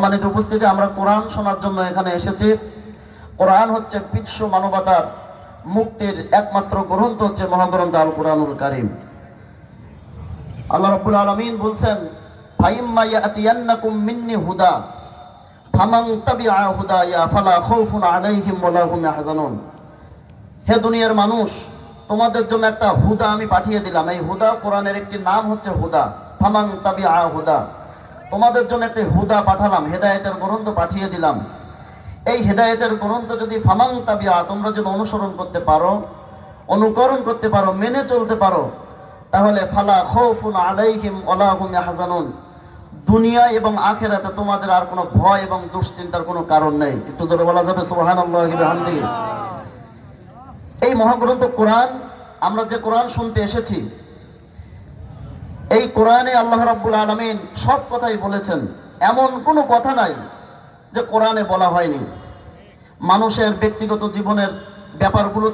সম্মানিত উপস্থিতি, আমরা কোরআন শোনার জন্য এখানে এসেছি। কোরআন হচ্ছে বিশ্ব মানবতার মুক্তির একমাত্র গ্রন্থ, হচ্ছে মহাগ্রন্থ আল কোরআনুল কারীম। আল্লাহ রাব্বুল আলামিন বলছেন, ফাইম্মা ইয়াতিয়ান্নাকুম মিন্নি হুদা ফামান তাবিআ হুদায়া ফালা খাউফুন আলাইহিম ওয়ালা হুম ইয়াহজানুন। হে দুনিয়ার মানুষ, তোমাদের জন্য একটা হুদা আমি পাঠিয়ে দিলাম। এই হুদা কোরআনের একটি নাম হচ্ছে হুদা। ফামান তাবিআ হুদা, তোমাদের জন্য একটি হুদা পাঠালাম, হেদায়েতের গ্রন্থ পাঠিয়ে দিলাম। এই হেদায়েতের গ্রন্থ যদি ফামান তাবিআ, তোমরা যদি অনুসরণ করতে পারো, অনুকরণ করতে পারো, মেনে চলতে পারো, তাহলে ফালা খাউফুন আলাইহিম ওয়ালা হুম ইয়াহজানুন, দুনিয়া এবং আখিরাতে তোমাদের আর কোনো ভয় এবং দুশ্চিন্তার কোনো কারণ নেই। একটু জোরে বলা যাবে সুবহানাল্লাহি ওয়া বিহামদিহি। এই মহাগ্রন্থ কোরআন, আমরা যে কোরআন শুনতে এসেছি, এই কোরআনে আল্লাহ রাব্বুল আলামিন সব কথাই বলেছেন। এমন কোনো কথা নাই যে কোরআনে বলা হয়নি। মানুষের ব্যক্তিগত জীবনের ব্যাপারগুলো